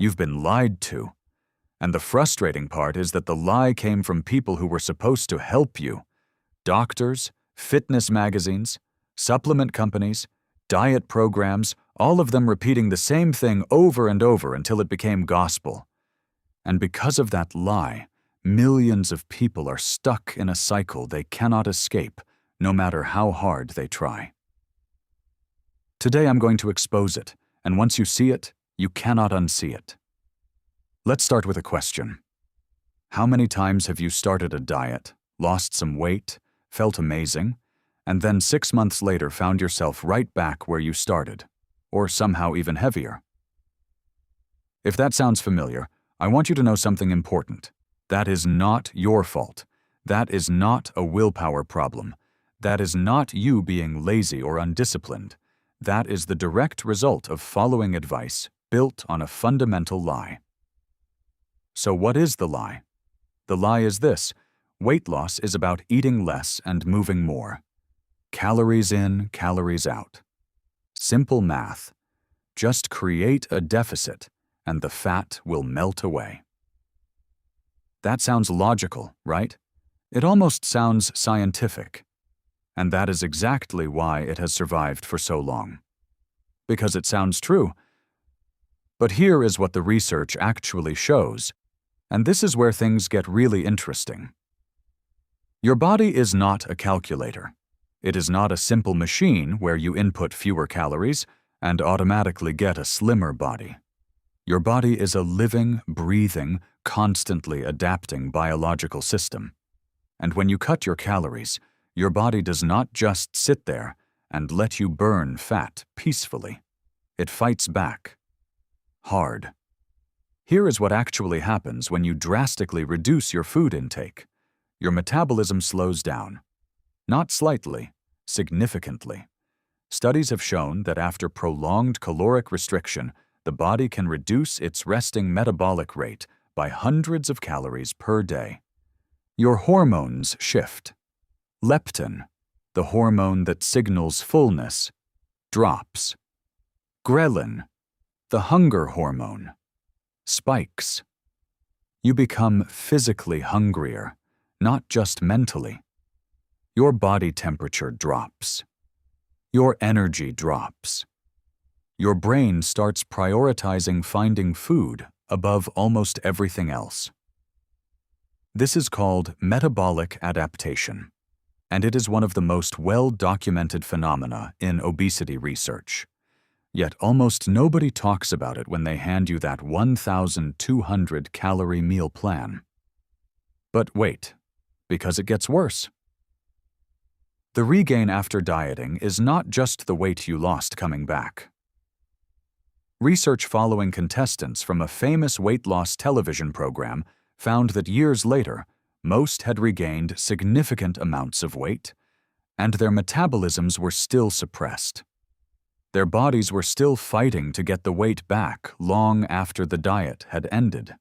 You've been lied to. And the frustrating part is that the lie came from people who were supposed to help you. Doctors, fitness magazines, supplement companies, diet programs, all of them repeating the same thing over and over until it became gospel. And because of that lie, millions of people are stuck in a cycle they cannot escape, no matter how hard they try. Today I'm going to expose it, and once you see it, you cannot unsee it. Let's start with a question. How many times have you started a diet, lost some weight, felt amazing, and then 6 months later found yourself right back where you started, or somehow even heavier? If that sounds familiar, I want you to know something important. That is not your fault. That is not a willpower problem. That is not you being lazy or undisciplined. That is the direct result of following advice built on a fundamental lie. So what is the lie? The lie is this: weight loss is about eating less and moving more. Calories in, calories out. Simple math. Just create a deficit, and the fat will melt away. That sounds logical, right? It almost sounds scientific. And that is exactly why it has survived for so long. Because it sounds true. But here is what the research actually shows, and this is where things get really interesting. Your body is not a calculator. It is not a simple machine where you input fewer calories and automatically get a slimmer body. Your body is a living, breathing, constantly adapting biological system. And when you cut your calories, your body does not just sit there and let you burn fat peacefully. It fights back. Hard. Here is what actually happens when you drastically reduce your food intake. Your metabolism slows down. Not slightly, significantly. Studies have shown that after prolonged caloric restriction, the body can reduce its resting metabolic rate by hundreds of calories per day. Your hormones shift. Leptin, the hormone that signals fullness, drops. Ghrelin, the hunger hormone, spikes. You become physically hungrier, not just mentally. Your body temperature drops. Your energy drops. Your brain starts prioritizing finding food above almost everything else. This is called metabolic adaptation, and it is one of the most well-documented phenomena in obesity research. Yet almost nobody talks about it when they hand you that 1,200-calorie meal plan. But wait, because it gets worse. The regain after dieting is not just the weight you lost coming back. Research following contestants from a famous weight loss television program found that years later, most had regained significant amounts of weight, and their metabolisms were still suppressed. Their bodies were still fighting to get the weight back long after the diet had ended.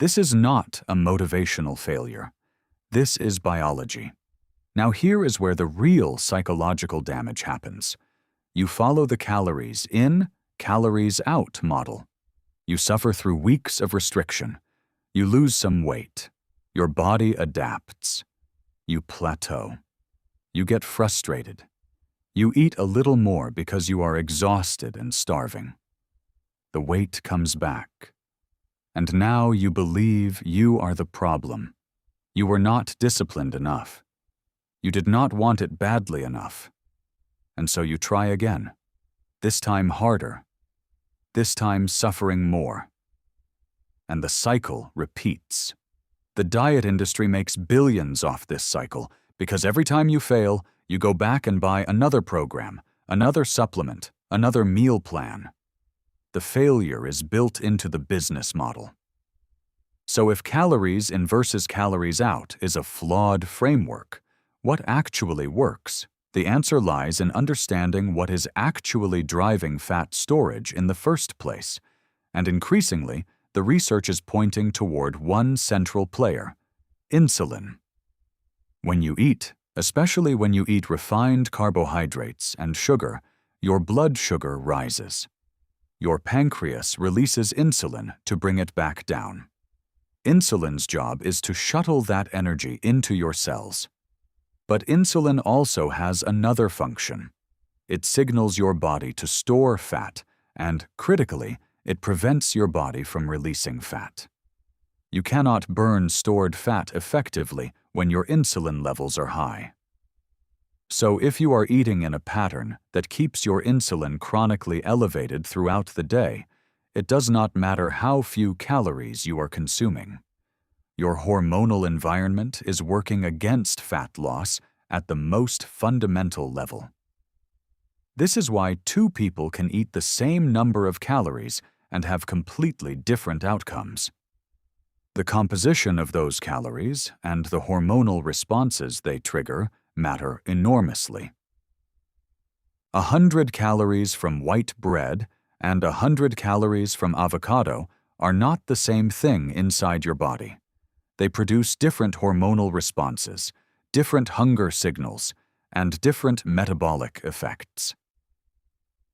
This is not a motivational failure. This is biology. Now here is where the real psychological damage happens. You follow the calories in, calories out model. You suffer through weeks of restriction. You lose some weight. Your body adapts. You plateau. You get frustrated. You eat a little more because you are exhausted and starving. The weight comes back. And now you believe you are the problem. You were not disciplined enough. You did not want it badly enough. And so you try again. This time harder. This time suffering more. And the cycle repeats. The diet industry makes billions off this cycle because every time you fail, you go back and buy another program, another supplement, another meal plan. The failure is built into the business model. So if calories in versus calories out is a flawed framework, what actually works? The answer lies in understanding what is actually driving fat storage in the first place, and increasingly, the research is pointing toward one central player: insulin. When you eat, especially when you eat refined carbohydrates and sugar, your blood sugar rises. your pancreas releases insulin to bring it back down. Insulin's job is to shuttle that energy into your cells. But insulin also has another function. It signals your body to store fat, and, critically, it prevents your body from releasing fat. You cannot burn stored fat effectively when your insulin levels are high. So if you are eating in a pattern that keeps your insulin chronically elevated throughout the day, it does not matter how few calories you are consuming. Your hormonal environment is working against fat loss at the most fundamental level. This is why two people can eat the same number of calories and have completely different outcomes. The composition of those calories and the hormonal responses they trigger matter enormously. 100 calories from white bread and 100 calories from avocado are not the same thing inside your body. They produce different hormonal responses, different hunger signals, and different metabolic effects.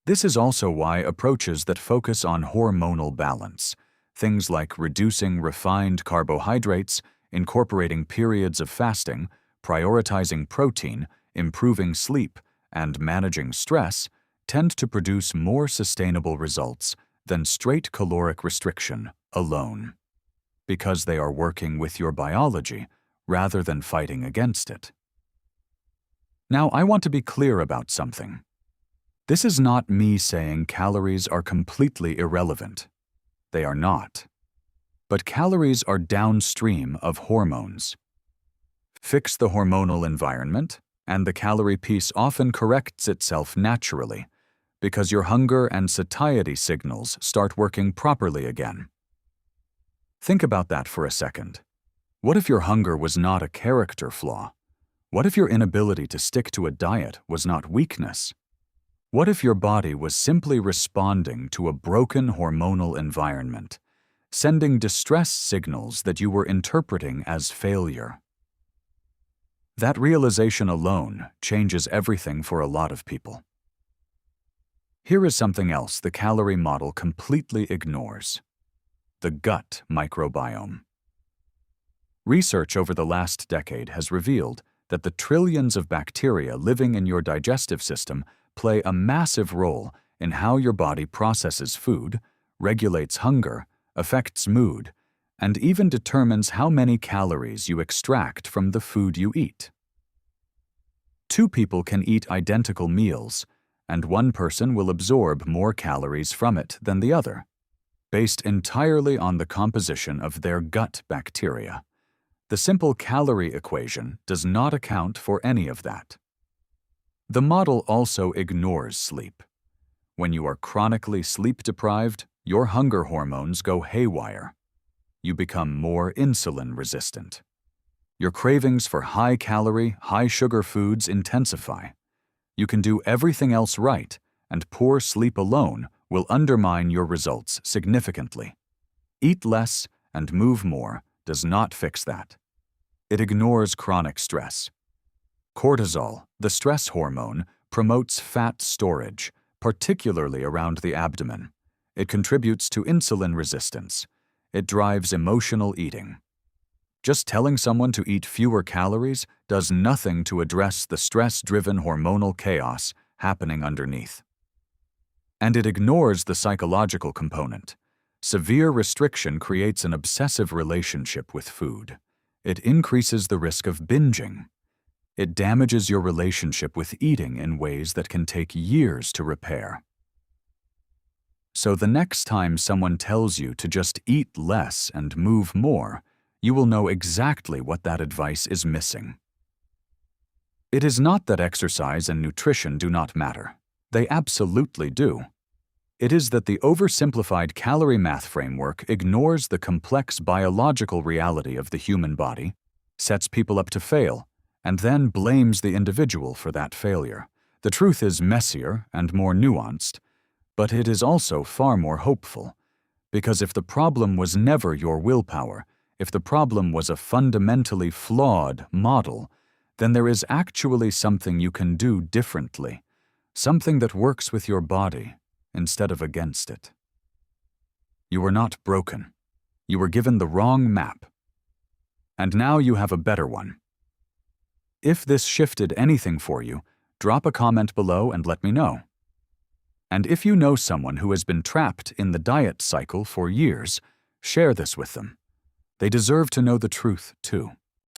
This is also why approaches that focus on hormonal balance, things like reducing refined carbohydrates, incorporating periods of fasting, prioritizing protein, improving sleep, and managing stress, tend to produce more sustainable results than straight caloric restriction alone, because they are working with your biology rather than fighting against it. Now, I want to be clear about something. This is not me saying calories are completely irrelevant. They are not. But calories are downstream of hormones. Fix the hormonal environment, and the calorie piece often corrects itself naturally, because your hunger and satiety signals start working properly again. Think about that for a second. What if your hunger was not a character flaw? What if your inability to stick to a diet was not weakness? What if your body was simply responding to a broken hormonal environment, sending distress signals that you were interpreting as failure? That realization alone changes everything for a lot of people. Here is something else the calorie model completely ignores: the gut microbiome. Research over the last decade has revealed that the trillions of bacteria living in your digestive system play a massive role in how your body processes food, regulates hunger, affects mood, and even determines how many calories you extract from the food you eat. Two people can eat identical meals, and one person will absorb more calories from it than the other, based entirely on the composition of their gut bacteria. The simple calorie equation does not account for any of that. The model also ignores sleep. When you are chronically sleep-deprived, your hunger hormones go haywire. You become more insulin-resistant. Your cravings for high-calorie, high-sugar foods intensify. You can do everything else right, and poor sleep alone will undermine your results significantly. Eat less and move more does not fix that. It ignores chronic stress. Cortisol, the stress hormone, promotes fat storage, particularly around the abdomen. It contributes to insulin resistance. It drives emotional eating. Just telling someone to eat fewer calories does nothing to address the stress-driven hormonal chaos happening underneath. And it ignores the psychological component. Severe restriction creates an obsessive relationship with food. It increases the risk of binging. It damages your relationship with eating in ways that can take years to repair. So the next time someone tells you to just eat less and move more, you will know exactly what that advice is missing. It is not that exercise and nutrition do not matter. They absolutely do. It is that the oversimplified calorie math framework ignores the complex biological reality of the human body, sets people up to fail, and then blames the individual for that failure. The truth is messier and more nuanced, but it is also far more hopeful, because if the problem was never your willpower, if the problem was a fundamentally flawed model, then there is actually something you can do differently, something that works with your body instead of against it. You were not broken. You were given the wrong map. And now you have a better one. If this shifted anything for you, drop a comment below and let me know. And if you know someone who has been trapped in the diet cycle for years, share this with them. They deserve to know the truth, too.